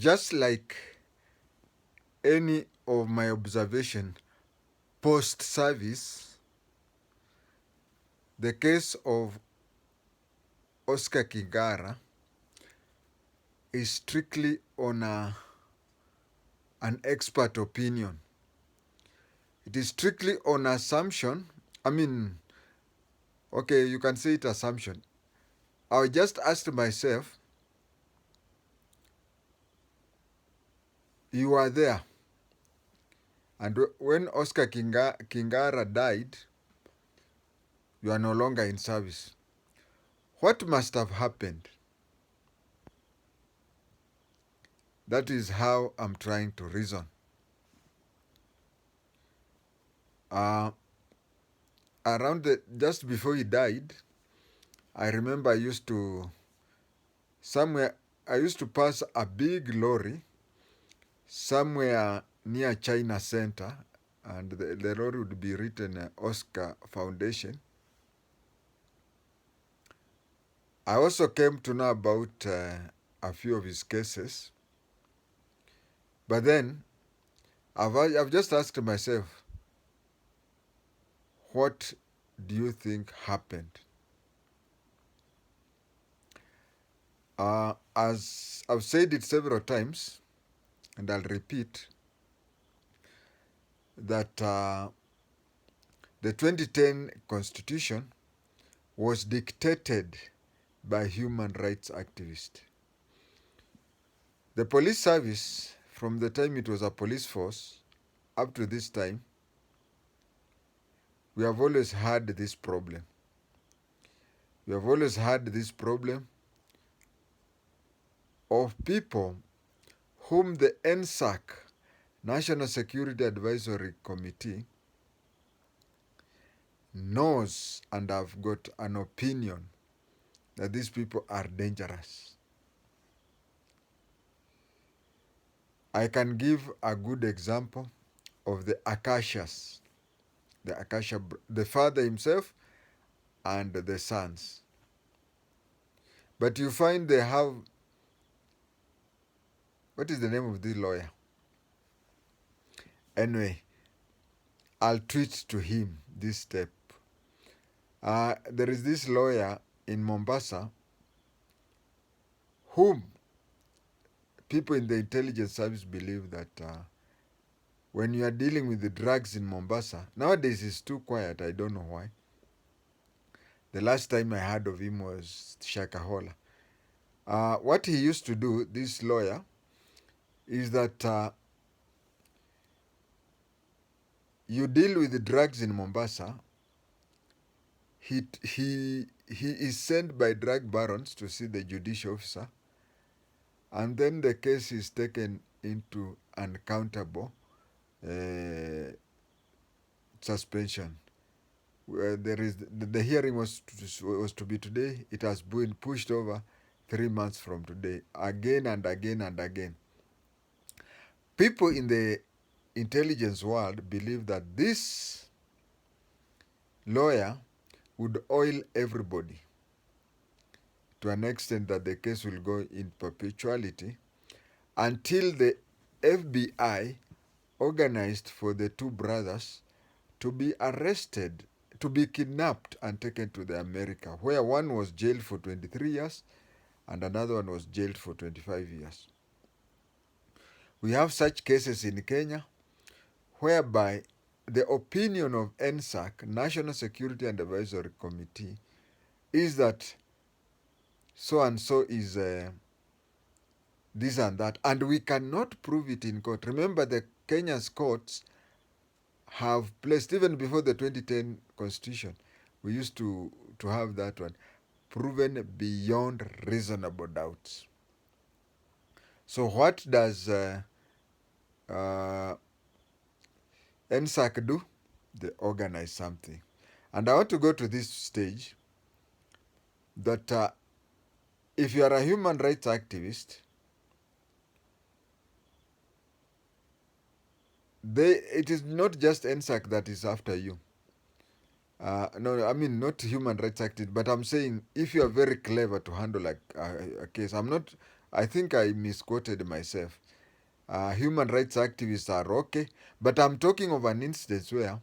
just like any of my observation post-service, the case of Oscar Kigara is strictly on an expert opinion. It is strictly on assumption. Okay, you can say it assumption. I just asked myself, you are there. And when Oscar Kingara died, you are no longer in service. What must have happened? That is how I'm trying to reason. Just before he died, I remember I used to pass a big lorry somewhere near China Center, and the lorry would be written Oscar Foundation. I also came to know about a few of his cases. But then, I've just asked myself, what do you think happened? As I've said it several times, and I'll repeat, that the 2010 Constitution was dictated by human rights activists. The police service, from the time it was a police force up to this time, we have always had this problem. We have always had this problem of people whom the NSAC, National Security Advisory Committee, knows and have got an opinion that these people are dangerous. I can give a good example of the Akashas, the father himself and the sons. But you find they have, what is the name of this lawyer? Anyway, I'll tweet to him this step. There is this lawyer in Mombasa whom people in the intelligence service believe that when you are dealing with the drugs in Mombasa, nowadays it's too quiet, I don't know why. The last time I heard of him was Shakahola. What he used to do, this lawyer, is that you deal with the drugs in Mombasa, he is sent by drug barons to see the judicial officer, and then the case is taken into uncountable suspension. There is the hearing was to be today. It has been pushed over 3 months from today, again and again and again. People in the intelligence world believe that this lawyer would oil everybody to an extent that the case will go in perpetuality until the FBI organized for the two brothers to be arrested, to be kidnapped and taken to the America, where one was jailed for 23 years and another one was jailed for 25 years. We have such cases in Kenya, whereby the opinion of NSAC, National Security and Advisory Committee, is that so and so is this and that, and we cannot prove it in court. Remember, the Kenya's courts have placed, even before the 2010 Constitution, we used to have that one, proven beyond reasonable doubts. So what does NSAC do? They organize something. And I want to go to this stage that if you are a human rights activist, it is not just NSAC that is after you. No, I mean not human rights activist, but I'm saying if you are very clever to handle a case, I'm not I think I misquoted myself. Human rights activists are okay, but I'm talking of an instance where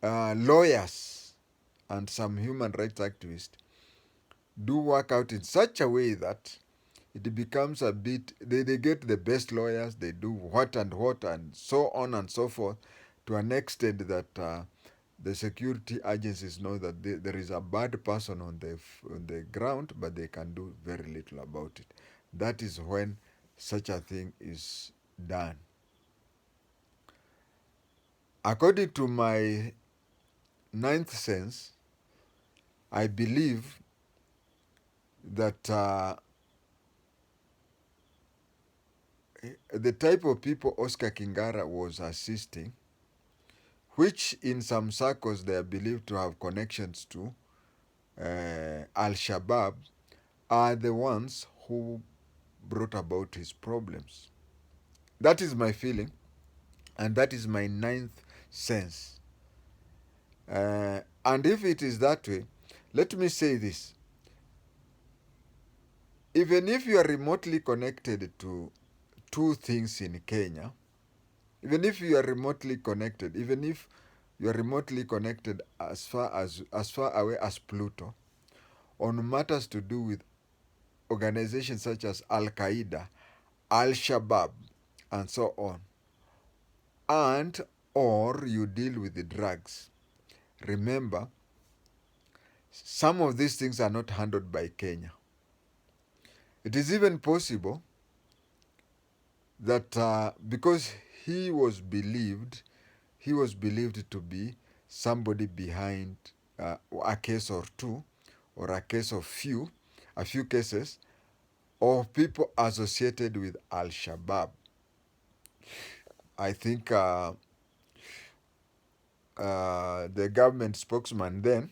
lawyers and some human rights activists do work out in such a way that it becomes a bit, they get the best lawyers, they do what and so on and so forth, to an extent that the security agencies know that there is a bad person on the ground, but they can do very little about it. That is when such a thing is done. According to my ninth sense, I believe that the type of people Oscar Kingara was assisting, which in some circles they are believed to have connections to Al-Shabaab, are the ones who brought about his problems. That is my feeling, and that is my ninth sense. And if it is that way, let me say this. Even if you are remotely connected to two things in Kenya, even if you are remotely connected, even if you are remotely connected as far away as Pluto, on matters to do with organizations such as Al Qaeda, Al Shabaab, and so on, and or you deal with the drugs. Remember, some of these things are not handled by Kenya. It is even possible that because he was believed to be somebody behind a case or two, or a case of a few cases of people associated with Al Shabaab. I think the government spokesman then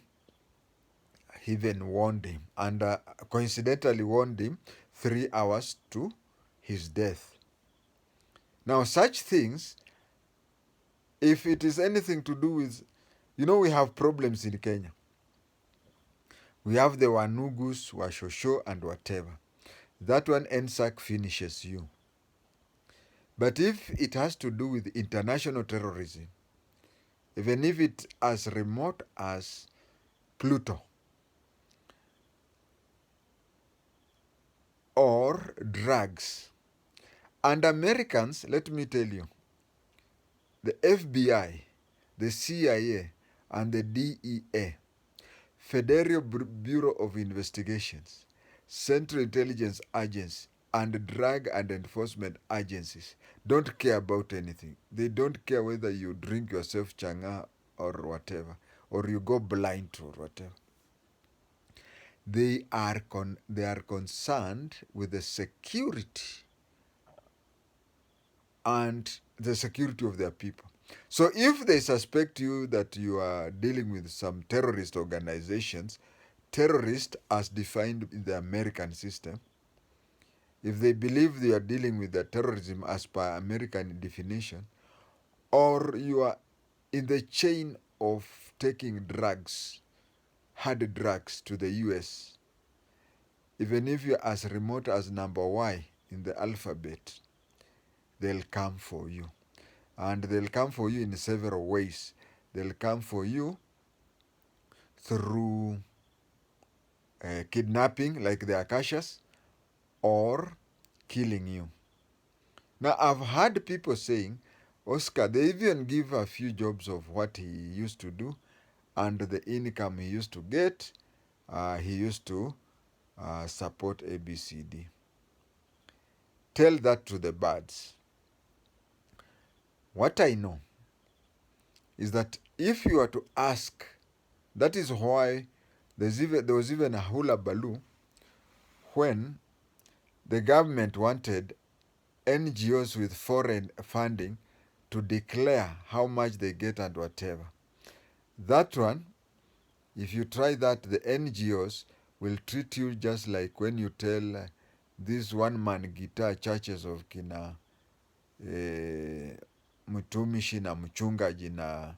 even warned him, and coincidentally warned him 3 hours to his death. Now, such things, if it is anything to do with, we have problems in Kenya. We have the Wanugus, Washosho, and whatever. That one NSAC finishes you. But if it has to do with international terrorism, even if it's as remote as Pluto, or drugs, and Americans, let me tell you, the FBI, the CIA, and the DEA, Federal Bureau of Investigations, Central Intelligence Agency, and drug and enforcement agencies don't care about anything. They don't care whether you drink yourself changa or whatever, or you go blind or whatever. They are concerned with the security and the security of their people. So if they suspect you that you are dealing with some terrorist organizations, terrorist as defined in the American system, if they believe they are dealing with the terrorism as per American definition, or you are in the chain of taking drugs, hard drugs to the US, even if you're as remote as number Y in the alphabet, they'll come for you. And they'll come for you in several ways. They'll come for you through kidnapping, like the Akashas, or killing you. Now, I've heard people saying, Oscar, they even give a few jobs of what he used to do and the income he used to get. He used to support ABCD. Tell that to the birds. What I know is that if you are to ask, that is why there was even a hula baloo when the government wanted NGOs with foreign funding to declare how much they get and whatever. That one, if you try that, the NGOs will treat you just like when you tell these one-man guitar churches of kina mtumishi na mchungaji na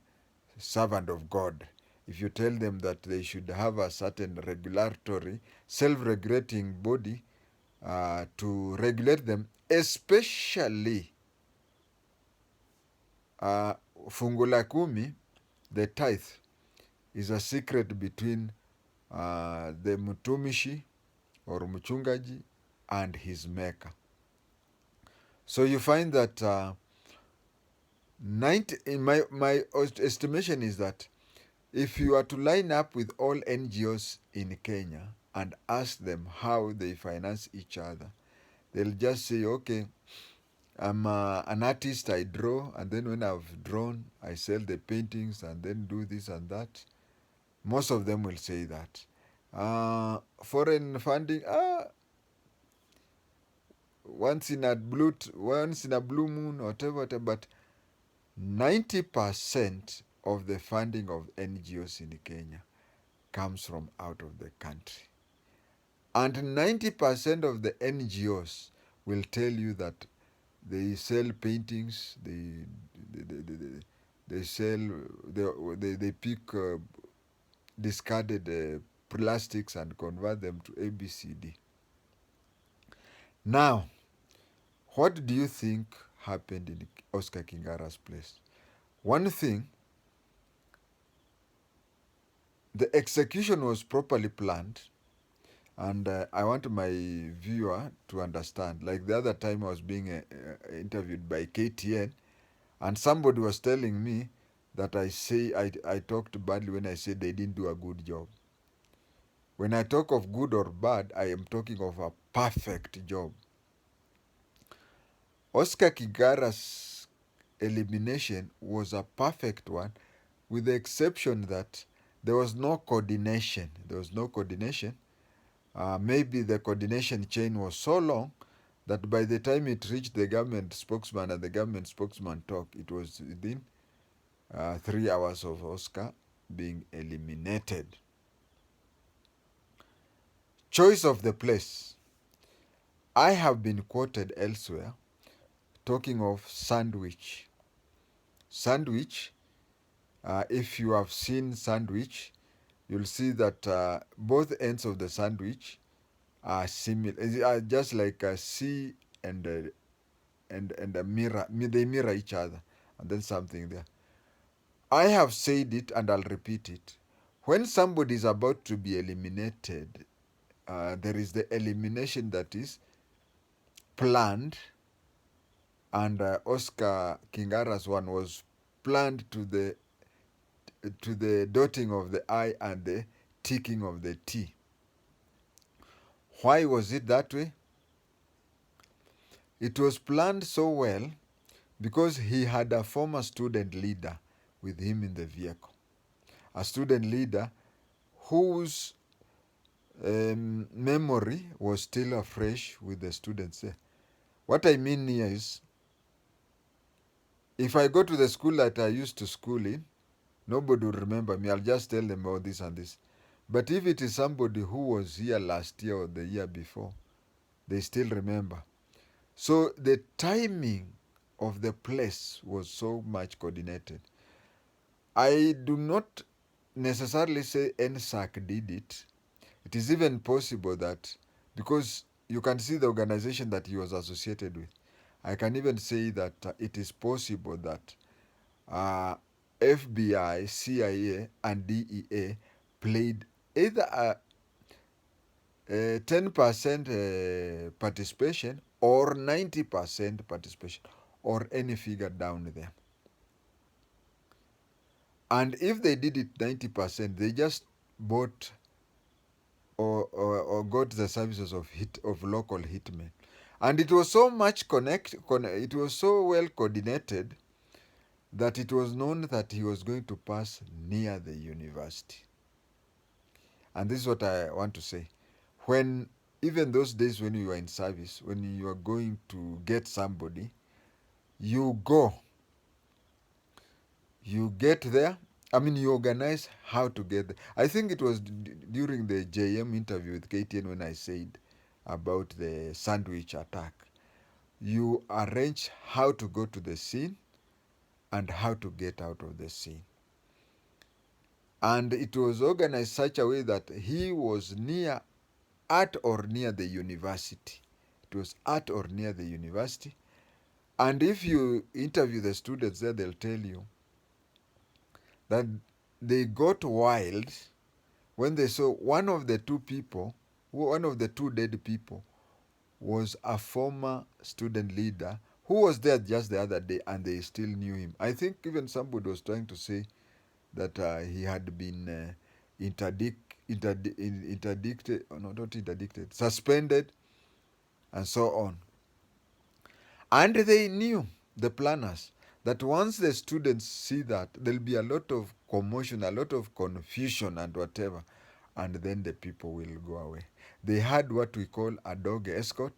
servant of God. If you tell them that they should have a certain regulatory, self-regulating body to regulate them, especially fungu la kumi, the tithe, is a secret between the mtumishi or mchungaji and his maker. So you find that 90, in my estimation is that if you are to line up with all NGOs in Kenya and ask them how they finance each other, they'll just say, okay, I'm an artist, I draw, and then when I've drawn, I sell the paintings and then do this and that. Most of them will say that. Foreign funding, once in a blue moon, whatever, but 90% of the funding of NGOs in Kenya comes from out of the country. And 90% of the NGOs will tell you that they sell paintings, they sell, they pick discarded plastics and convert them to ABCD. Now, what do you think happened in Oscar Kingara's place? One thing, the execution was properly planned, and I want my viewer to understand. Like the other time I was being interviewed by KTN, and somebody was telling me that I talked badly when I said they didn't do a good job. When I talk of good or bad, I am talking of a perfect job. Oscar Kingara's elimination was a perfect one, with the exception that there was no coordination. Maybe the coordination chain was so long that by the time it reached the government spokesman and the government spokesman talked, it was within 3 hours of Oscar being eliminated. Choice of the place. I have been quoted elsewhere talking of sandwich. Sandwich, if you have seen sandwich, you'll see that both ends of the sandwich are similar, are just like a C and a mirror. They mirror each other, and then something there. I have said it and I'll repeat it. When somebody is about to be eliminated, there is the elimination that is planned, and Oscar Kingara's one was planned to the dotting of the I and the ticking of the T. Why was it that way? It was planned so well because he had a former student leader with him in the vehicle. A student leader whose memory was still afresh with the students there. What I mean here is, if I go to the school that I used to school in, nobody will remember me. I'll just tell them about this and this. But if it is somebody who was here last year or the year before, they still remember. So the timing of the place was so much coordinated. I do not necessarily say NSAC did it. It is even possible that, because you can see the organization that he was associated with, I can even say that it is possible that FBI, CIA, and DEA played either a 10% participation or 90% participation, or any figure down there. And if they did it 90%, they just bought or got the services of local hitmen. And it was so much it was so well coordinated that it was known that he was going to pass near the university. And this is what I want to say. When, even those days when you were in service, when you are going to get somebody, you get there. I mean, you organize how to get there. I think it was during the JM interview with KTN when I said about the sandwich attack. You arrange how to go to the scene and how to get out of the scene. And it was organized such a way that he was at or near the university. It was at or near the university. And if you interview the students there, they'll tell you that they got wild when they saw one of the two dead people was a former student leader who was there just the other day, and they still knew him. I think even somebody was trying to say that he had been interdicted, no, not interdicted, suspended, and so on. And they knew, the planners, that once the students see that, there'll be a lot of commotion, a lot of confusion, and whatever, and then the people will go away. They had what we call a dog escort,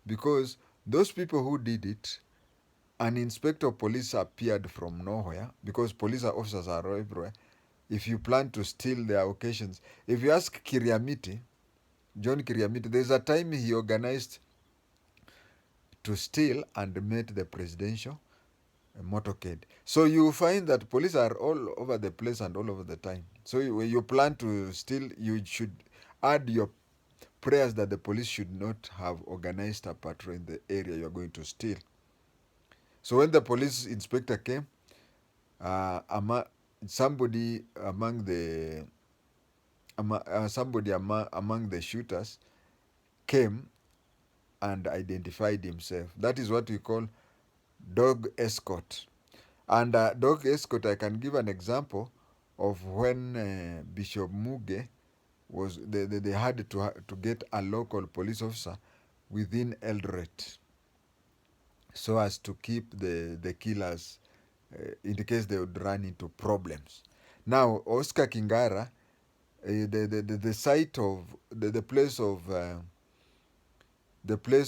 because those people who did it, an inspector of police appeared from nowhere, because police officers are everywhere. If you plan to steal their occasions, if you ask Kiriamiti, John Kiriamiti, there's a time he organized to steal and met the presidential motorcade. So you find that police are all over the place and all over the time. So when you plan to steal, you should add your prayers that the police should not have organized a patrol in the area you're going to steal. So when the police inspector came, somebody among the among the shooters came and identified himself. That is what we call dog escort. And dog escort, I can give an example of when Bishop Muge was, they had to get a local police officer within Eldoret so as to keep the killers in the case they would run into problems. Now, Oscar Kingara, the site of the place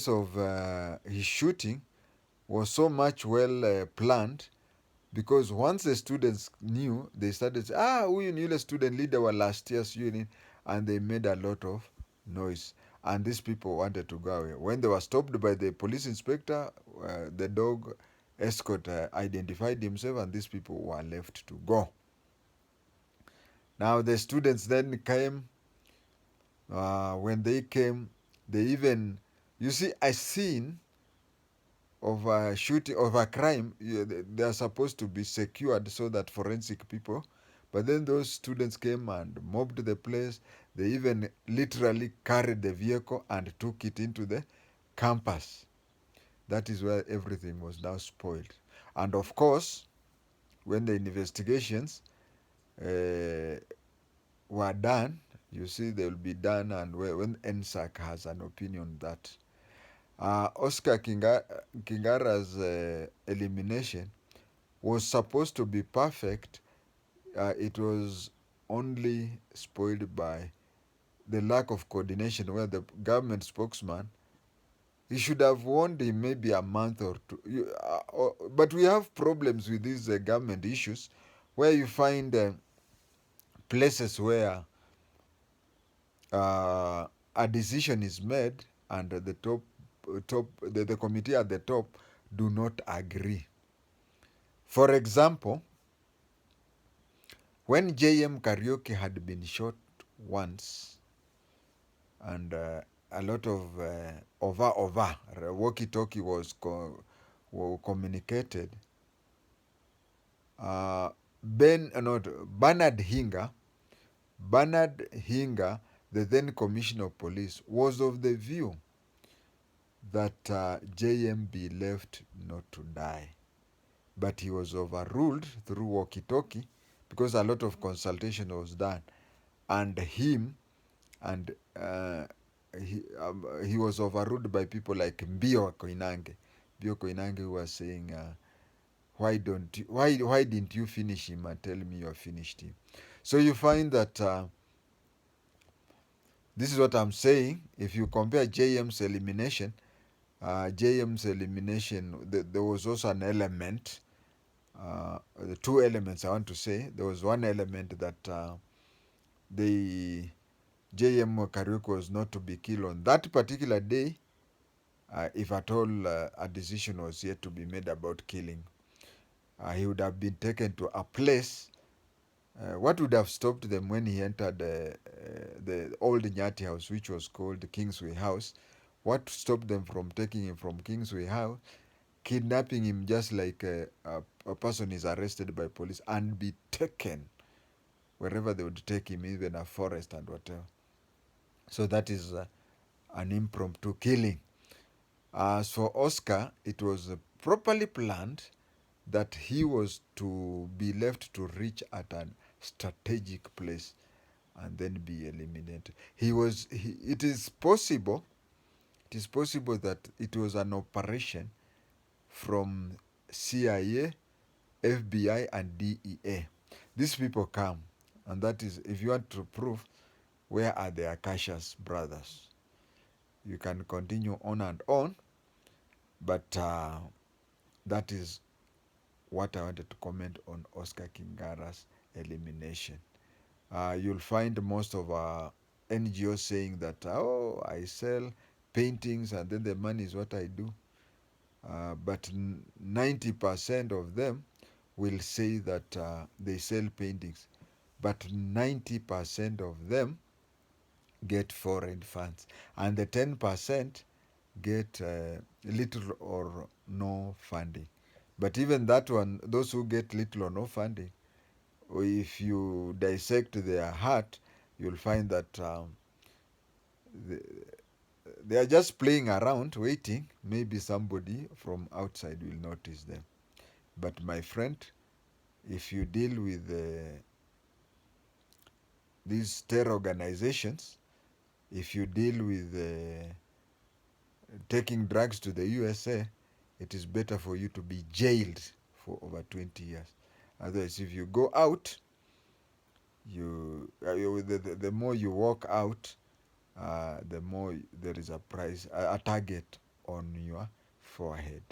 of his shooting was so much well planned, because once the students knew, they started saying, huyu ni yule student leader wa last year's union, and they made a lot of noise. And these people wanted to go away. When they were stopped by the police inspector, the dog escort identified himself, and these people were left to go. Now the students then came. When they came, they even, you see, a scene of a shooting, of a crime, they are supposed to be secured so that forensic people, but then those students came and mobbed the place. They even literally carried the vehicle and took it into the campus. That is where everything was now spoiled. And of course, when the investigations were done, you see, they will be done, and when NSAC has an opinion on that. Oscar Kingara's elimination was supposed to be perfect. It was only spoiled by the lack of coordination, where the government spokesman, he should have warned him maybe a month or two. But we have problems with these government issues, where you find places where a decision is made, and the committee at the top do not agree. For example, when JM Karaoke had been shot once, and a lot of walkie-talkie was communicated, Bernard Hinga, the then Commissioner of Police, was of the view that JM be left not to die. But he was overruled through walkie-talkie, because a lot of consultation was done. And he was overruled by people like Mbio Koinange, who was saying, why didn't you finish him and tell me you have finished him? So you find that this is what I'm saying. If you compare JM's elimination, there was also an element, the two elements I want to say. There was one element that the JM Karaoke was not to be killed on that particular day, if at all a decision was yet to be made about killing. He would have been taken to a place. What would have stopped them when he entered the old Nyati house, which was called Kingsway House, What stopped them from taking him from Kingsway House, kidnapping him just like a person is arrested by police and be taken wherever they would take him, even a forest and whatever. So that is an impromptu killing. As for Oscar, it was properly planned that he was to be left to reach at a strategic place and then be eliminated. It is possible, that it was an operation from CIA, FBI, and DEA. These people come, and that is, if you want to prove, where are the Akashas brothers? You can continue on and on, but that is what I wanted to comment on Oscar Kingara's elimination. You'll find most of our NGOs saying that, oh, I sell paintings and then the money is what I do. But 90% of them will say that they sell paintings, but 90% of them get foreign funds, and the 10% get little or no funding. But even that one, those who get little or no funding, if you dissect their heart, you'll find that they, they are just playing around, waiting. Maybe somebody from outside will notice them. But my friend, if you deal with these terror organizations, if you deal with taking drugs to the USA, it is better for you to be jailed for over 20 years. Otherwise, if you go out, the more you walk out, the more there is a price, a target on your forehead.